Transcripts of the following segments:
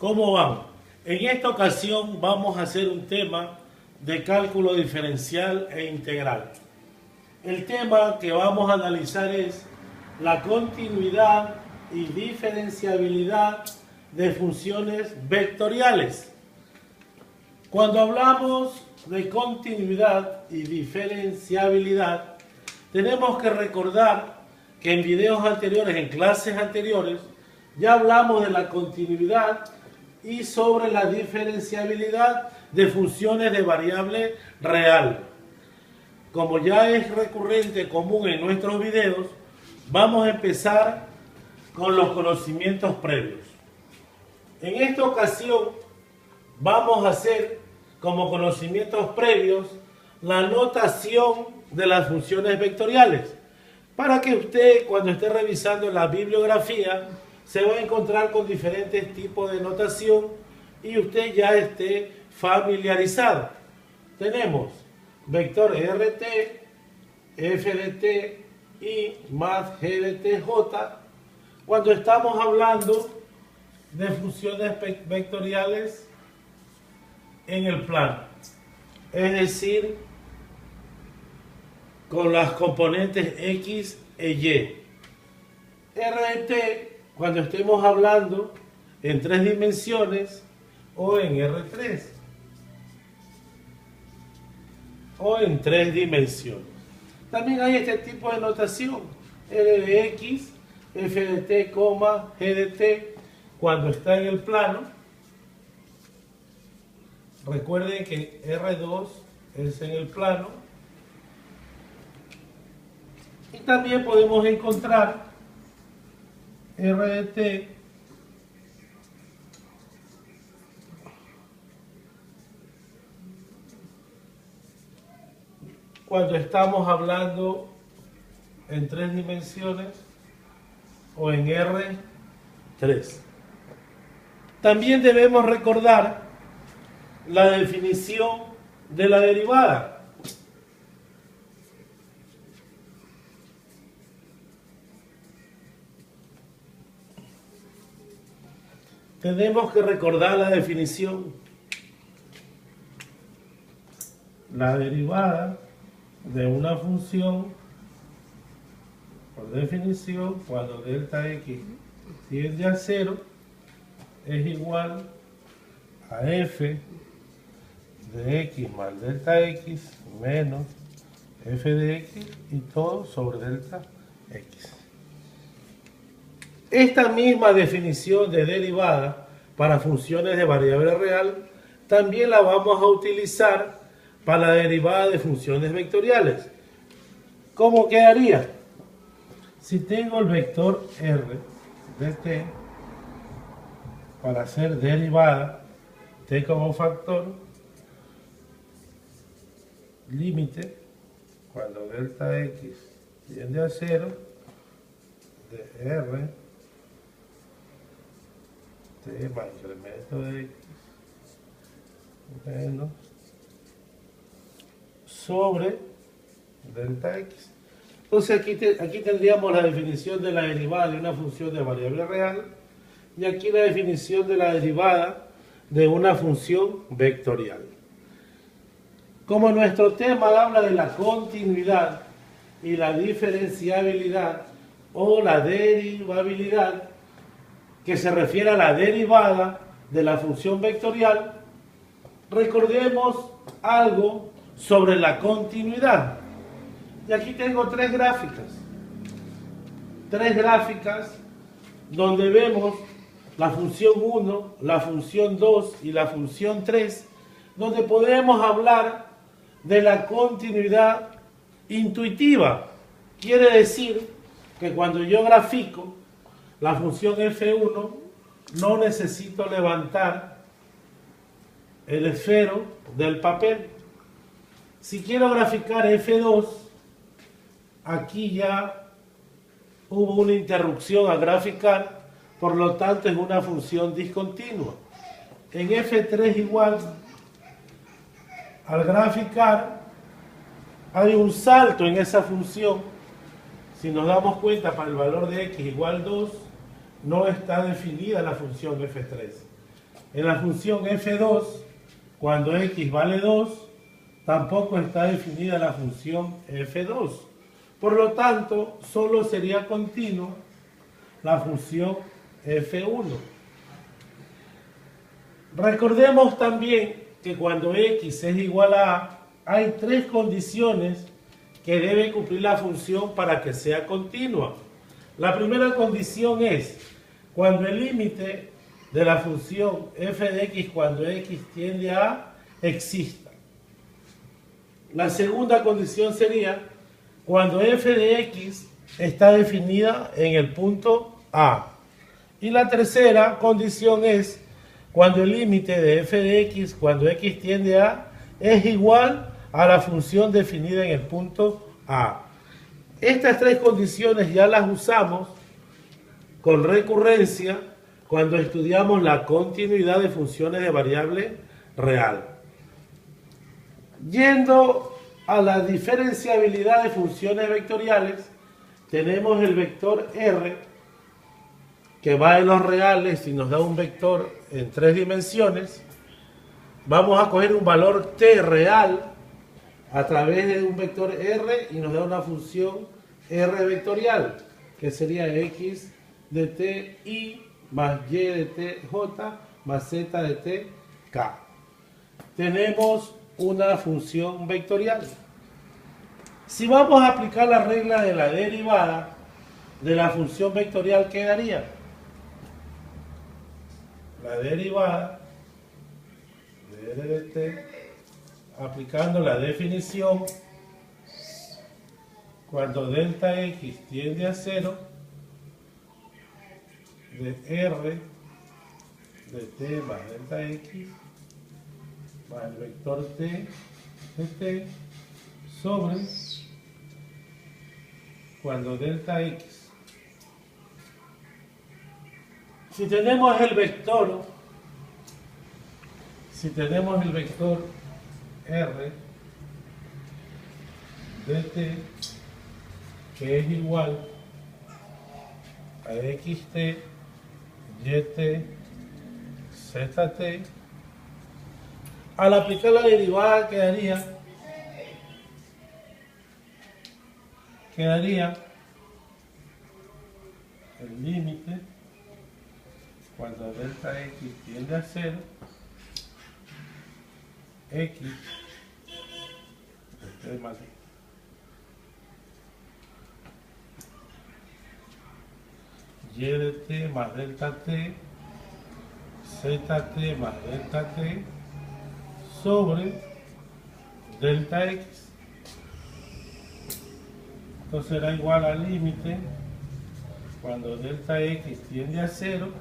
¿Cómo van? En esta ocasión vamos a hacer un tema de cálculo diferencial e integral. El tema que vamos a analizar es la continuidad y diferenciabilidad de funciones vectoriales. Cuando hablamos de continuidad y diferenciabilidad, tenemos que recordar que en videos anteriores, en clases anteriores, ya hablamos de la continuidad y sobre la diferenciabilidad de funciones de variable real. Como ya es recurrente, común en nuestros videos, vamos a empezar con los conocimientos previos. En esta ocasión vamos a hacer como conocimientos previos la notación de las funciones vectoriales, para que usted, cuando esté revisando la bibliografía, se va a encontrar con diferentes tipos de notación y usted ya esté familiarizado. Tenemos vector RT, F de T y más G de TJ cuando estamos hablando de funciones vectoriales en el plano, es decir, con las componentes X e Y. R de T cuando estemos hablando en 3 dimensiones o en R3 o en 3 dimensiones. También hay este tipo de notación, R de X, F de T, G de T, cuando está en el plano. Recuerden que R2 es en el plano. Y también podemos encontrar R de T cuando estamos hablando en 3 dimensiones o en R3. También debemos recordar la definición de la derivada. Tenemos que recordar la definición. La derivada de una función, por definición, cuando delta x tiende a 0, es igual a f de x más delta x menos f de x y todo sobre delta x. Esta misma definición de derivada para funciones de variable real también la vamos a utilizar para la derivada de funciones vectoriales. ¿Cómo quedaría? Si tengo el vector r de t para hacer derivada, t como factor, límite, cuando delta x tiende a 0, de r t más incremento de x menos sobre delta x. Entonces aquí tendríamos la definición de la derivada de una función de variable real y aquí la definición de la derivada de una función vectorial. Como nuestro tema habla de la continuidad y la diferenciabilidad o la derivabilidad, que se refiere a la derivada de la función vectorial, recordemos algo sobre la continuidad. Y aquí tengo 3 gráficas. 3 gráficas donde vemos la función 1, la función 2 y la función 3, donde podemos hablar de la continuidad intuitiva. Quiere decir que cuando yo grafico la función f1, no necesito levantar el esfero del papel. Si quiero graficar f2, aquí ya hubo una interrupción a graficar, por lo tanto es una función discontinua. En f3 igual, al graficar, hay un salto en esa función. Si nos damos cuenta, para el valor de x igual 2, no está definida la función f3. En la función f2, cuando x vale 2, tampoco está definida la función f2. Por lo tanto, solo sería continua la función f1. Recordemos también que cuando x es igual a a, hay tres condiciones que debe cumplir la función para que sea continua. La primera condición es cuando el límite de la función f de x cuando x tiende a exista. La segunda condición sería cuando f de x está definida en el punto A. Y la tercera condición es cuando el límite de f de x cuando x tiende a es igual a la función definida en el punto A. Estas tres condiciones ya las usamos con recurrencia cuando estudiamos la continuidad de funciones de variable real. Yendo a la diferenciabilidad de funciones vectoriales, tenemos el vector R, que va en los reales y nos da un vector en 3 dimensiones. Vamos a coger un valor t real a través de un vector R y nos da una función R vectorial, que sería x de t i más y de t j más z de t k. Tenemos una función vectorial. Si vamos a aplicar la regla de la derivada de la función vectorial, ¿qué daría? La derivada de r de t, aplicando la definición, cuando delta x tiende a 0, de r de t más delta x más el vector t de t sobre cuando delta x. Si tenemos el vector r de t que es igual a xt, yt, zt, al aplicar la derivada quedaría el límite cuando delta x tiende a 0, x de t más y de t más delta t, zt más delta t, sobre delta x. Esto será igual al límite cuando delta x tiende a 0.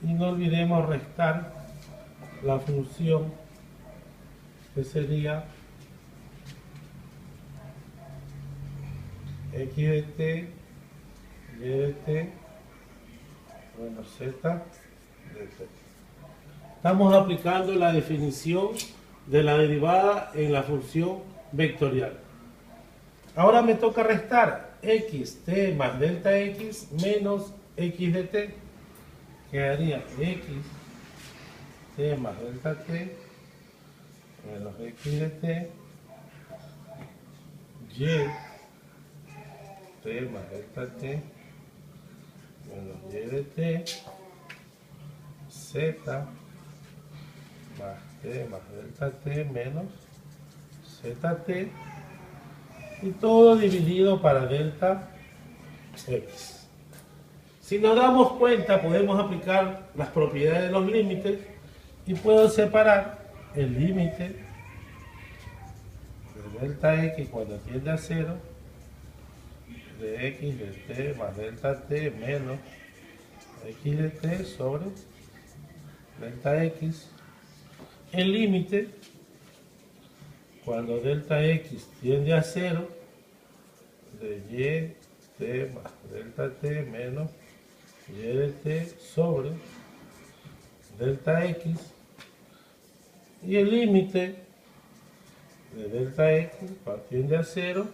Y no olvidemos restar la función que sería x de t, y de t, bueno, z de t. Estamos aplicando la definición de la derivada en la función vectorial. Ahora me toca restar x t más delta x menos x de t. Quedaría x t más delta t menos x de t, y t más delta t menos y de t, z más t más delta t menos zt, y todo dividido para delta x. Si nos damos cuenta, podemos aplicar las propiedades de los límites y puedo separar el límite de delta x cuando tiende a 0 de x de t más delta t menos x de t sobre delta x. El límite cuando delta x tiende a 0 de y t más delta t menos y de t sobre delta x, y el límite de delta x cuando tiende a 0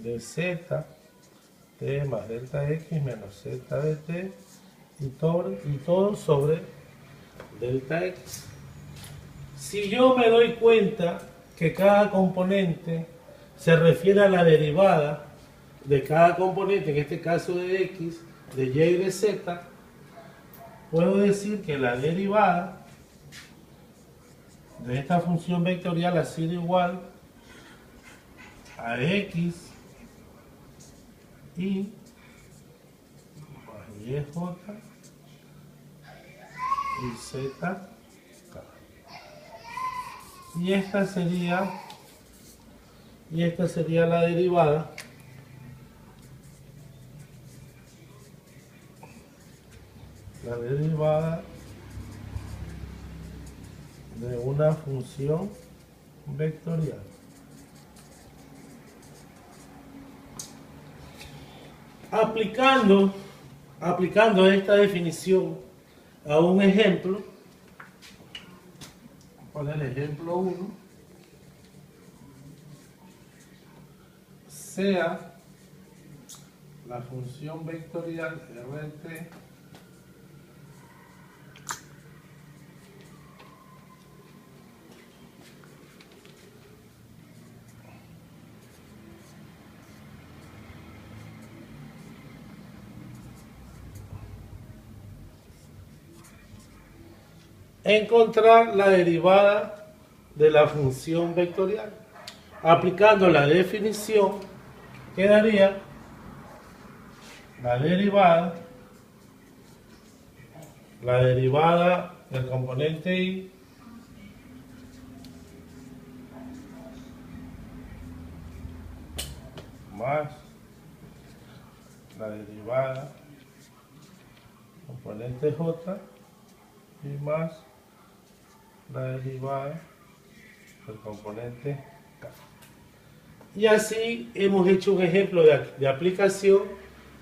de z t más delta x menos z de t y todo sobre delta x. Si yo me doy cuenta que cada componente se refiere a la derivada de cada componente, en este caso de x, de y y de z, puedo decir que la derivada de esta función vectorial ha sido igual a x y más yj y z. Y esta sería la derivada de una función vectorial. Aplicando esta definición a un ejemplo, con el ejemplo 1, sea la función vectorial RT encontrar la derivada de la función vectorial. Aplicando la definición, quedaría la derivada del componente y más la derivada del componente j y más la derivada del componente k. Y así hemos hecho un ejemplo de aplicación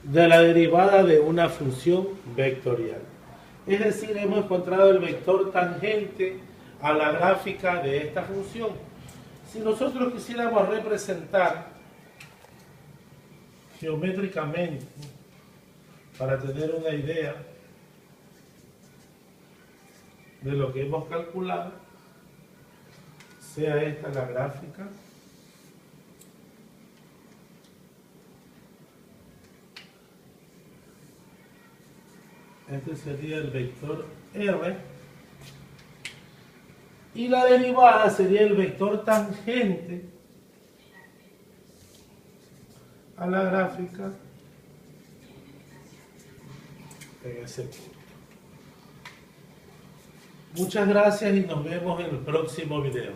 de la derivada de una función vectorial. Es decir, hemos encontrado el vector tangente a la gráfica de esta función. Si nosotros quisiéramos representar geométricamente, para tener una idea de lo que hemos calculado, sea esta la gráfica, este sería el vector R, y la derivada sería el vector tangente a la gráfica en ese punto. Muchas gracias y nos vemos en el próximo video.